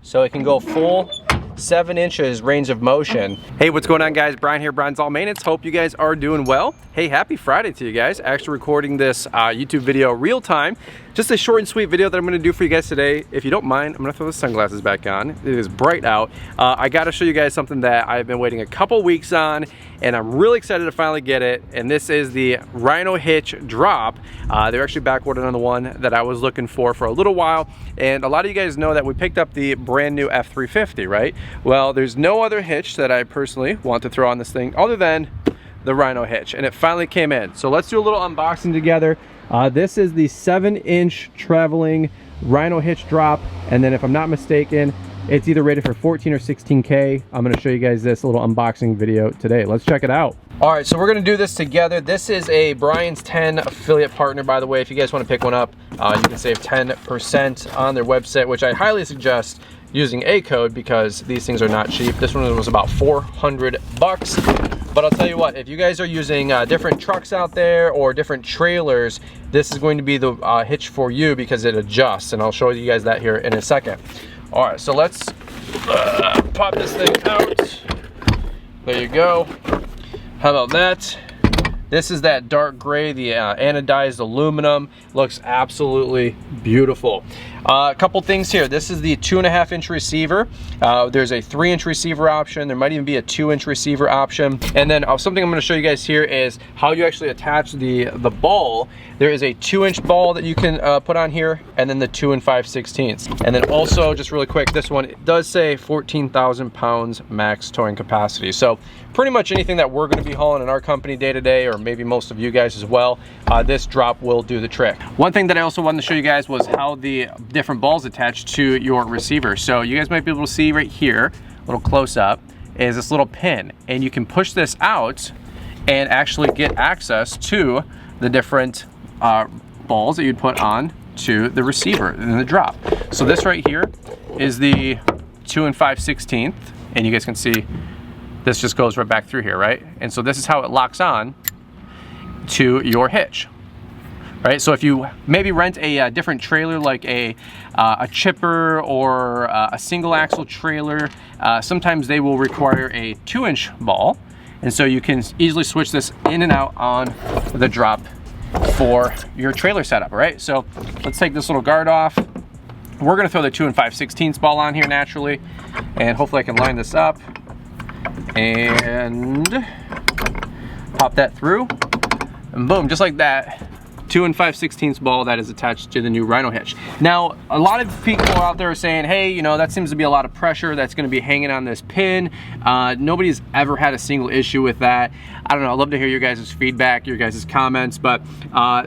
so it can go full 7 inches range of motion. Hey, what's going on, guys? Brian here, Brian's All Maintenance. Hope you guys are doing well. Hey, happy Friday to you guys. Actually recording this YouTube video real time. Just a short and sweet video that I'm gonna do for you guys today. If you don't mind, I'm gonna throw the sunglasses back on. It is bright out. I gotta show you guys something that I've been waiting a couple weeks on, and I'm really excited to finally get it. And this is the Rhino Hitch drop. They're actually back ordered on the one that I was looking for a little while. And a lot of you guys know that we picked up the brand new F350, right? Well, there's no other hitch that I personally want to throw on this thing other than the Rhino Hitch, and it finally came in. So let's do a little unboxing together. This is the 7-inch traveling Rhino Hitch drop, and then if I'm not mistaken, it's either rated for 14 or 16K. I'm gonna show you guys this little unboxing video today. Let's check it out. All right, so we're gonna do this together. This is a Brian's 10 affiliate partner, by the way. If you guys wanna pick one up, you can save 10% on their website, which I highly suggest using a code because these things are not cheap. This one was about 400 bucks. But I'll tell you what, if you guys are using different trucks out there or different trailers, this is going to be the hitch for you because it adjusts, and I'll show you guys that here in a second. All right, so let's pop this thing out. There you go. How about that? This is that dark gray, the anodized aluminum. Looks absolutely beautiful. A couple things here. This is the 2.5-inch receiver. There's a 3-inch receiver option. There might even be a 2-inch receiver option. And then something I'm going to show you guys here is how you actually attach the ball. There is a 2-inch ball that you can put on here, and then the 2 5/16. And then also, just really quick, this one, it does say 14,000 pounds max towing capacity. So pretty much anything that we're going to be hauling in our company day to day, or maybe most of you guys as well, this drop will do the trick. One thing that I also wanted to show you guys was how the different balls attach to your receiver. So you guys might be able to see right here, a little close up, is this little pin, and you can push this out and actually get access to the different balls that you'd put on to the receiver in the drop. So this right here is the 2 5/16, and you guys can see this just goes right back through here, right? And so this is how it locks on to your hitch. Right, so if you maybe rent a different trailer, like a chipper or a single axle trailer, sometimes they will require a 2-inch ball, and so you can easily switch this in and out on the drop for your trailer setup. Right, so let's take this little guard off. We're going to throw the 2 5/16 ball on here naturally, and hopefully I can line this up and pop that through, and boom, just like that. 2 5/16 ball that is attached to the new Rhino Hitch. Now, a lot of people out there are saying, hey, you know, that seems to be a lot of pressure that's gonna be hanging on this pin. Nobody's ever had a single issue with that. I don't know, I'd love to hear your guys' feedback, your guys' comments, but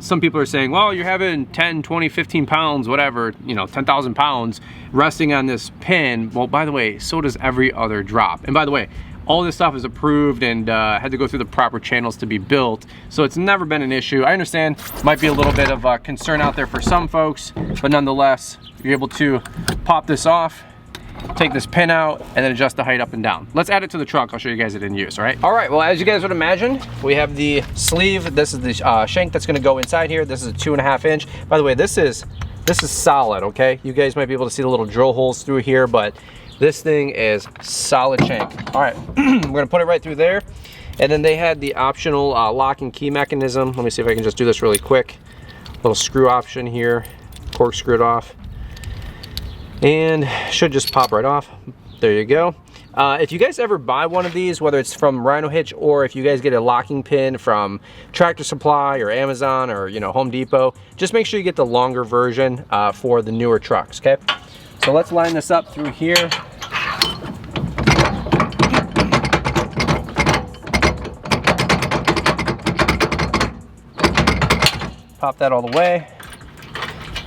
some people are saying, well, you're having 10, 20, 15 pounds, whatever, you know, 10,000 pounds resting on this pin. Well, by the way, so does every other drop. And by the way, all this stuff is approved and had to go through the proper channels to be built, so it's never been an issue. I understand might be a little bit of concern out there for some folks, but nonetheless, you're able to pop this off, take this pin out, and then adjust the height up and down. Let's add it to the truck. I'll show you guys it in use, all right? All right, well, as you guys would imagine, we have the sleeve. This is the shank that's gonna go inside here. This is a 2.5 inch. By the way, this is solid, okay? You guys might be able to see the little drill holes through here, but this thing is solid shank. All right, we're gonna put it right through there. And then they had the optional lock and key mechanism. Let me see if I can just do this really quick. Little screw option here, corkscrew it off. And should just pop right off. There you go. If you guys ever buy one of these, whether it's from Rhino Hitch or if you guys get a locking pin from Tractor Supply or Amazon or, you know, Home Depot, just make sure you get the longer version for the newer trucks, okay? So let's line this up through here. Pop that all the way,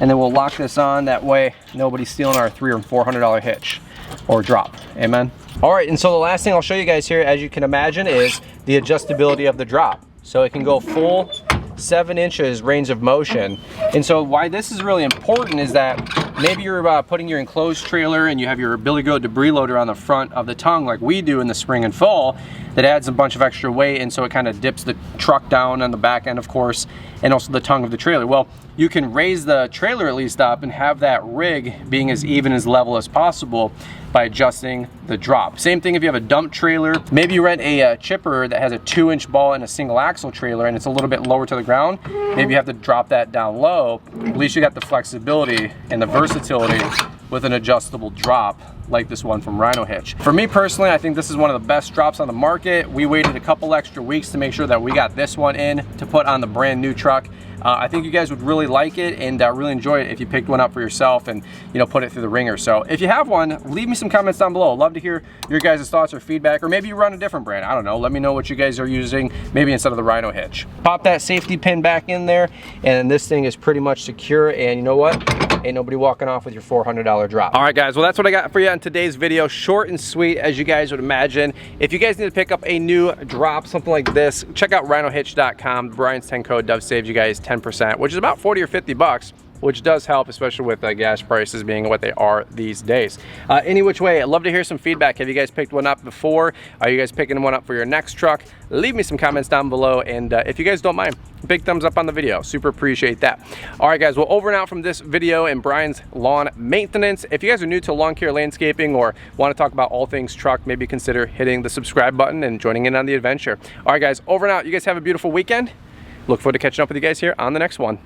and then we'll lock this on. That way nobody's stealing our $300 or $400 hitch or drop. Amen. All right, and so the last thing I'll show you guys here, as you can imagine, is the adjustability of the drop. So it can go full 7 inches range of motion. And so why this is really important is that maybe you're putting your enclosed trailer and you have your Billy Goat debris loader on the front of the tongue like we do in the spring and fall. That adds a bunch of extra weight, and so it kind of dips the truck down on the back end, of course. and also the tongue of the trailer. Well, you can raise the trailer at least up and have that rig being as even as level as possible by adjusting the drop. Same thing if you have a dump trailer. Maybe you rent a chipper that has a 2-inch ball and a single axle trailer and it's a little bit lower to the ground. Maybe you have to drop that down low. At least you got the flexibility and the versatility with an adjustable drop like this one from Rhino Hitch. For me personally, I think this is one of the best drops on the market. We waited a couple extra weeks to make sure that we got this one in to put on the brand new truck. I think you guys would really like it and really enjoy it if you picked one up for yourself and, you know, put it through the ringer. So if you have one, leave me some comments down below. I'd love to hear your guys' thoughts or feedback, or maybe you run a different brand. I don't know. Let me know what you guys are using, maybe instead of the Rhino Hitch. Pop that safety pin back in there, and this thing is pretty much secure. And you know what? Ain't nobody walking off with your $400 drop. All right, guys, well, that's what I got for you on today's video. Short and sweet, as you guys would imagine. If you guys need to pick up a new drop, something like this, check out rhinohitch.com. Brian's 10 code does save you guys 10%, which is about 40 or 50 bucks, which does help, especially with gas prices being what they are these days. Any which way, I'd love to hear some feedback. Have you guys picked one up before? Are you guys picking one up for your next truck? Leave me some comments down below, and if you guys don't mind, big thumbs up on the video. Super appreciate that. All right, guys, well, over and out from this video and Brian's lawn maintenance. If you guys are new to lawn care landscaping or want to talk about all things truck, maybe consider hitting the subscribe button and joining in on the adventure. All right, guys, over and out. You guys have a beautiful weekend. Look forward to catching up with you guys here on the next one.